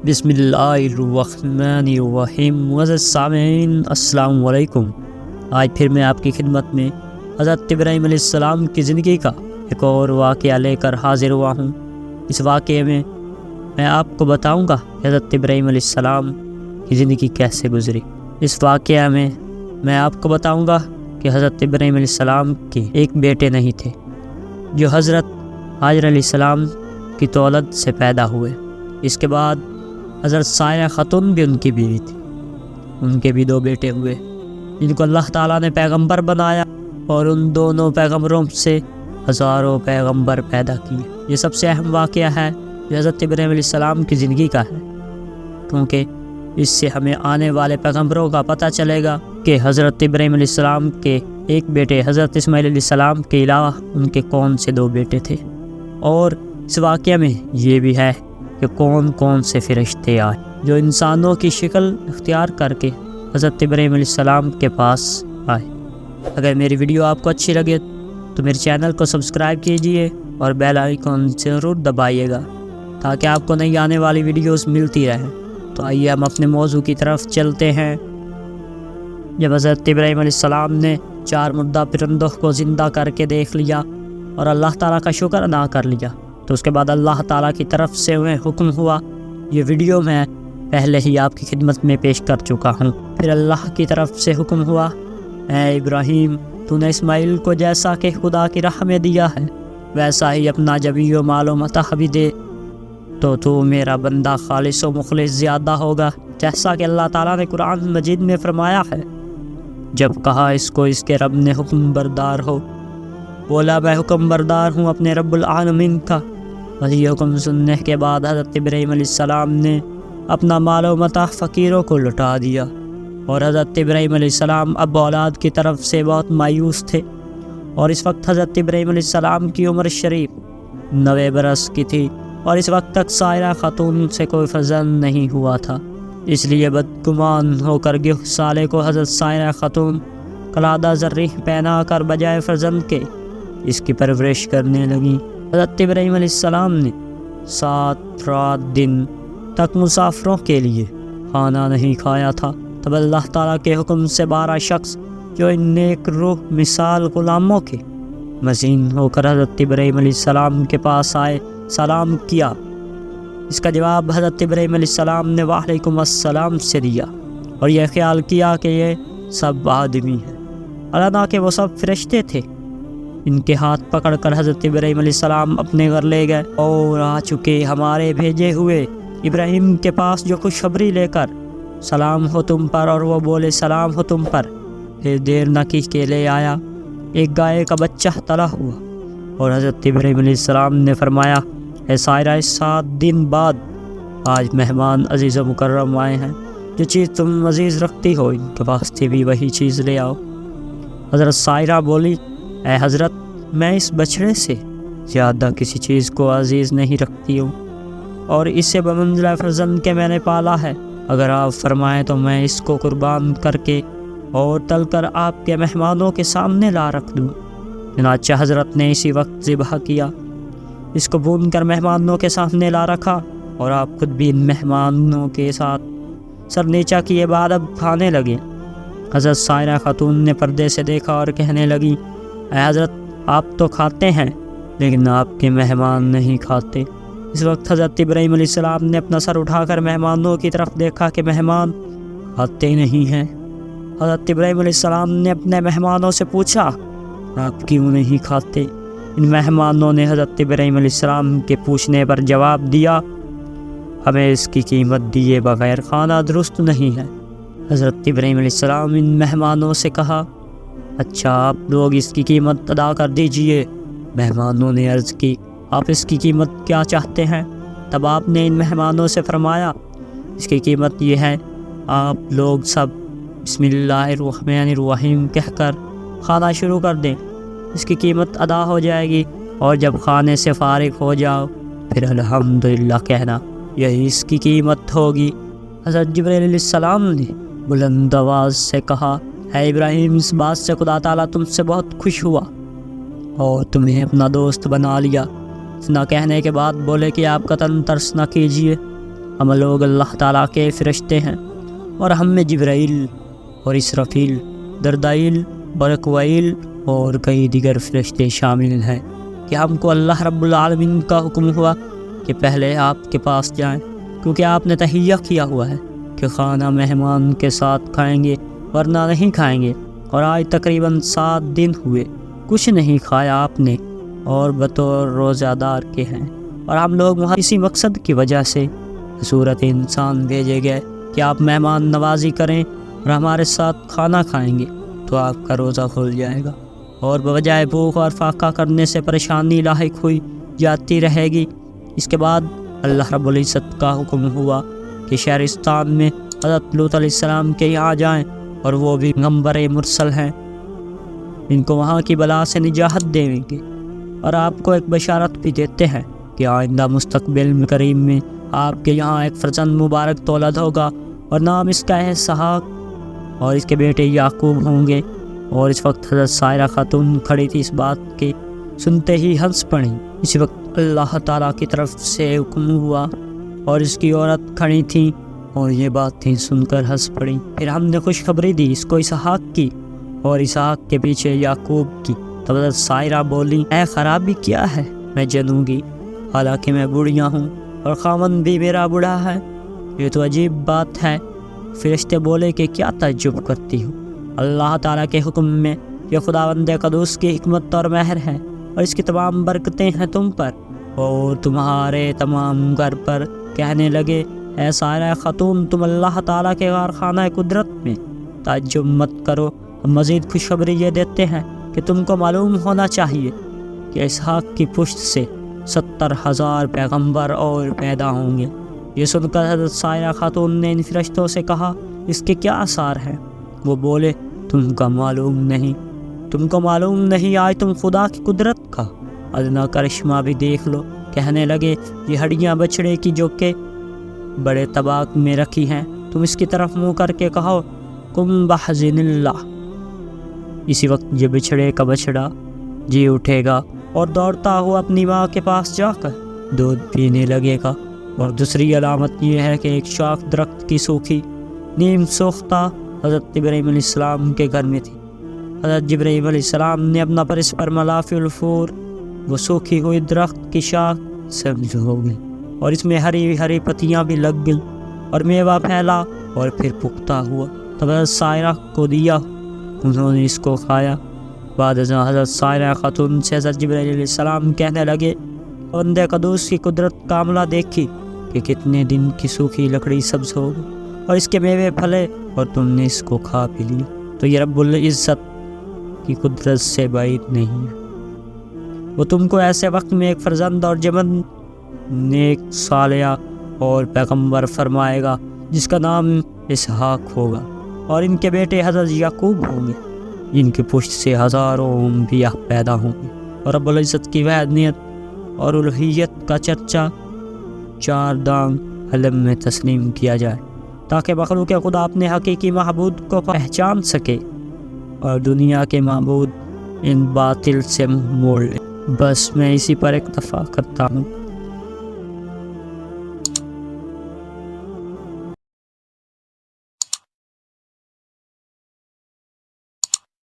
بسم اللہ الرحمن الرحیم۔ معزز سامعین السلام علیکم۔ آج پھر میں آپ کی خدمت میں حضرت ابراہیم علیہ السلام کی زندگی کا ایک اور واقعہ لے کر حاضر ہوا ہوں۔ اس واقعے میں آپ کو بتاؤں گا کہ حضرت ابراہیم علیہ السلام کی زندگی کیسے گزری۔ اس واقعہ میں آپ کو بتاؤں گا کہ حضرت ابراہیم علیہ السلام کے ایک بیٹے نہیں تھے جو حضرت حاجر علیہ السلام کی دولت سے پیدا ہوئے۔ اس کے بعد حضرت سائرہ خاتون بھی ان کی بیوی تھی۔ ان کے بھی 2 بیٹے ہوئے جن کو اللہ تعالیٰ نے پیغمبر بنایا، اور ان دونوں پیغمبروں سے ہزاروں پیغمبر پیدا کیے۔ یہ سب سے اہم واقعہ ہے جو حضرت ابراہیم علیہ السلام کی زندگی کا ہے، کیونکہ اس سے ہمیں آنے والے پیغمبروں کا پتہ چلے گا کہ حضرت ابراہیم علیہ السلام کے ایک بیٹے حضرت اسماعیل علیہ السلام کے علاوہ ان کے کون سے 2 بیٹے تھے، اور اس واقعہ میں یہ بھی ہے کہ کون سے فرشتے آئے جو انسانوں کی شکل اختیار کر کے حضرت ابراہیم علیہ السلام کے پاس آئے۔ اگر میری ویڈیو آپ کو اچھی لگے تو میرے چینل کو سبسکرائب کیجئے اور بیل آئیکن ضرور دبائیے گا تاکہ آپ کو نئی آنے والی ویڈیوز ملتی رہیں۔ تو آئیے ہم اپنے موضوع کی طرف چلتے ہیں۔ جب حضرت ابراہیم علیہ السلام نے 4 مردہ پرندوں کو زندہ کر کے دیکھ لیا اور اللہ تعالیٰ کا شکر ادا کر لیا، تو اس کے بعد اللہ تعالیٰ کی طرف سے انہیں حکم ہوا۔ یہ ویڈیو میں پہلے ہی آپ کی خدمت میں پیش کر چکا ہوں۔ پھر اللہ کی طرف سے حکم ہوا، اے ابراہیم، تو نے اسماعیل کو جیسا کہ خدا کی راہ میں دیا ہے ویسا ہی اپنا جبی و مال و متاع بھی دے، تو میرا بندہ خالص و مخلص زیادہ ہوگا، جیسا کہ اللہ تعالیٰ نے قرآن مجید میں فرمایا ہے۔ جب کہا اس کو اس کے رب نے حکم بردار ہو، بولا میں حکم بردار ہوں اپنے رب العالمین کا۔ وہی حکم سننے کے بعد حضرت ابراہیم علیہ السلام نے اپنا مال و متاع فقیروں کو لٹا دیا، اور حضرت ابراہیم علیہ السلام اب اولاد کی طرف سے بہت مایوس تھے، اور اس وقت حضرت ابراہیم علیہ السلام کی عمر شریف 90 برس کی تھی، اور اس وقت تک سائرہ خاتون سے کوئی فرزند نہیں ہوا تھا۔ اس لیے بدگمان ہو کر گہ سالے کو حضرت سائرہ خاتون قلادہ زرعی پہنا کر بجائے فرزند کے اس کی پرورش کرنے لگیں۔ حضرت ابراہیم علیہ السلام نے 7 رات دن تک مسافروں کے لیے کھانا نہیں کھایا تھا۔ تب اللہ تعالیٰ کے حکم سے 12 شخص جو ان نیک روح مثال غلاموں کے مزین ہو کر حضرت ابراہیم علیہ السلام کے پاس آئے، سلام کیا۔ اس کا جواب حضرت ابراہیم علیہ السلام نے وعلیکم السلام سے دیا، اور یہ خیال کیا کہ یہ سب آدمی ہیں، حالانکہ وہ سب فرشتے تھے۔ ان کے ہاتھ پکڑ کر حضرت ابراہیم علیہ السلام اپنے گھر لے گئے، اور آ چکے ہمارے بھیجے ہوئے ابراہیم کے پاس جو خوشخبری لے کر سلام ہو تم پر، اور وہ بولے سلام ہو تم پر۔ پھر دیر نہ کی کہ لے آیا ایک گائے کا بچہ تلا ہوا، اور حضرت ابراہیم علیہ السلام نے فرمایا، اے سائرہ، 7 دن بعد آج مہمان عزیز و مکرم آئے ہیں، جو چیز تم عزیز رکھتی ہو ان کے واسطے بھی وہی چیز لے آؤ۔ حضرت سائرہ بولی، اے حضرت، میں اس بچڑے سے زیادہ کسی چیز کو عزیز نہیں رکھتی ہوں، اور اسے بمنزلہ فرزند کے میں نے پالا ہے۔ اگر آپ فرمائیں تو میں اس کو قربان کر کے اور تل کر آپ کے مہمانوں کے سامنے لا رکھ دوں۔ چنانچہ حضرت نے اسی وقت ذبح کیا، اس کو بھون کر مہمانوں کے سامنے لا رکھا، اور آپ خود بھی ان مہمانوں کے ساتھ سر نیچا کیے بعد اب کھانے لگے۔ حضرت سائرہ خاتون نے پردے سے دیکھا اور کہنے لگی، اے حضرت، آپ تو کھاتے ہیں لیکن آپ کے مہمان نہیں کھاتے۔ اس وقت حضرت ابراہیم علیہ السلام نے اپنا سر اٹھا کر مہمانوں کی طرف دیکھا کہ مہمان کھاتے نہیں ہیں۔ حضرت ابراہیم علیہ السلام نے اپنے مہمانوں سے پوچھا، آپ کیوں نہیں کھاتے؟ ان مہمانوں نے حضرت ابراہیم علیہ السلام کے پوچھنے پر جواب دیا، ہمیں اس کی قیمت دیے بغیر کھانا درست نہیں ہے۔ حضرت ابراہیم علیہ السلام ان مہمانوں سے کہا، اچھا، آپ لوگ اس کی قیمت ادا کر دیجئے۔ مہمانوں نے عرض کی، آپ اس کی قیمت کیا چاہتے ہیں؟ تب آپ نے ان مہمانوں سے فرمایا، اس کی قیمت یہ ہے، آپ لوگ سب بسم اللہ الرحمن الرحیم کہہ کر کھانا شروع کر دیں، اس کی قیمت ادا ہو جائے گی، اور جب کھانے سے فارغ ہو جاؤ پھر الحمدللہ کہنا، یہی اس کی قیمت ہوگی۔ حضرت جبرائیل علیہ السلام نے بلند آواز سے کہا، اے ابراہیم، اس بات سے خدا تعالیٰ تم سے بہت خوش ہوا اور تمہیں اپنا دوست بنا لیا۔ اتنا کہنے کے بعد بولے کہ آپ قطعاً ترس نہ کیجیے، ہم لوگ اللہ تعالیٰ کے فرشتے ہیں، اور ہم میں جبرائیل اور اسرافیل، دردائیل اور اقوائیل اور کئی دیگر فرشتے شامل ہیں کہ ہم کو اللہ رب العالمین کا حکم ہوا کہ پہلے آپ کے پاس جائیں، کیونکہ آپ نے تہیہ کیا ہوا ہے کہ کھانا مہمان کے ساتھ کھائیں گے ورنہ نہیں کھائیں گے، اور آج تقریباً 7 دن ہوئے کچھ نہیں کھایا آپ نے، اور بطور روزہ دار کے ہیں، اور ہم لوگ وہاں اسی مقصد کی وجہ سے صورت انسان بھیجے گئے کہ آپ مہمان نوازی کریں اور ہمارے ساتھ کھانا کھائیں گے تو آپ کا روزہ کھل جائے گا، اور بجائے بھوک اور فاقہ کرنے سے پریشانی لاحق ہوئی جاتی رہے گی۔ اس کے بعد اللہ رب العزت کا حکم ہوا کہ شہرستان میں حضرت لوط علیہ السلام کے یہاں جائیں، اور وہ بھی پیغمبر مرسل ہیں، ان کو وہاں کی بلا سے نجات دیں گے، اور آپ کو ایک بشارت بھی دیتے ہیں کہ آئندہ مستقبل قریب میں آپ کے یہاں ایک فرزند مبارک تولد ہوگا، اور نام اس کا ہے اسحاق، اور اس کے بیٹے یعقوب ہوں گے۔ اور اس وقت حضرت سائرہ خاتون کھڑی تھی، اس بات کے سنتے ہی ہنس پڑی۔ اسی وقت اللہ تعالیٰ کی طرف سے حکم ہوا اور اس کی عورت کھڑی تھی اور یہ باتیں سن کر ہنس پڑی۔ پھر ہم نے خوشخبری دی اس کو اسحاق کی، اور اسحاق کے پیچھے یعقوب کی۔ تب حضرت سائرہ بولی، اے خرابی کیا ہے، میں جنوں گی، حالانکہ میں بوڑھیا ہوں اور خاوند بھی میرا بوڑھا ہے، یہ تو عجیب بات ہے۔ فرشتے بولے کہ کیا تعجب کرتی ہو، اللہ تعالیٰ کے حکم میں یہ خداوند قدوس کی حکمت اور مہر ہے، اور اس کی تمام برکتیں ہیں تم پر اور تمہارے تمام گھر پر۔ کہنے لگے، اے سائرہ خاتون، تم اللہ تعالیٰ کے کارخانہ قدرت میں تعجب مت کرو، ہم مزید خوشخبری یہ دیتے ہیں کہ تم کو معلوم ہونا چاہیے کہ اسحاق کی پشت سے 70,000 پیغمبر اور پیدا ہوں گے۔ یہ سن کر حضرت سائرہ خاتون نے ان فرشتوں سے کہا، اس کے کیا آثار ہیں؟ وہ بولے، تم کو معلوم نہیں، آج تم خدا کی قدرت کا ادنا کرشمہ بھی دیکھ لو۔ کہنے لگے، یہ ہڈیاں بچڑے کی جو کہ بڑے طباق میں رکھی ہیں، تم اس کی طرف منہ کر کے کہو، قم بحزن اللہ۔ اسی وقت یہ بچڑے کا بچڑا جی اٹھے گا اور دوڑتا ہوا اپنی ماں کے پاس جا کر دودھ پینے لگے گا۔ اور دوسری علامت یہ ہے کہ ایک شاخ درخت کی سوکھی نیم سوختہ حضرت ابراہیم علیہ السلام کے گھر میں تھی۔ حضرت ابراہیم علیہ السلام نے اپنا پر اس پر ملافی الفور، وہ سوکھی ہوئی درخت کی شاخ سبز ہو گئی، اور اس میں ہری ہری پتیاں بھی لگ گئیں، اور میوہ پھیلا اور پھر پختہ ہوا۔ تب حضرت سائرہ کو دیا، انہوں نے اس کو کھایا۔ بعد ازاں حضرت سائرہ خاتون سے حضرت جبرائیل علیہ السلام کہنے لگے، بندے قدوس کی قدرت کا عملہ دیکھی کہ کتنے دن کی سوکھی لکڑی سبز ہو گئی اور اس کے میوے پھلے، اور تم نے اس کو کھا پی لیا۔ تو یہ رب العزت کی قدرت سے بعید نہیں ہے، وہ تم کو ایسے وقت میں ایک فرزند اور جمن نیک صالح اور پیغمبر فرمائے گا جس کا نام اسحاق ہوگا، اور ان کے بیٹے حضرت یعقوب ہوں گے، جن کی پشت سے ہزاروں انبیاء پیدا ہوں گے۔ اور رب العزت کی وحدانیت اور الوہیت کا چرچا 4 دانگ علم میں تسلیم کیا جائے، تاکہ مخلوق خدا اپنے حقیقی معبود کو پہچان سکے اور دنیا کے معبود ان باطل سے منہ موڑ لے۔ بس میں اسی پر اکتفا کرتا ہوں۔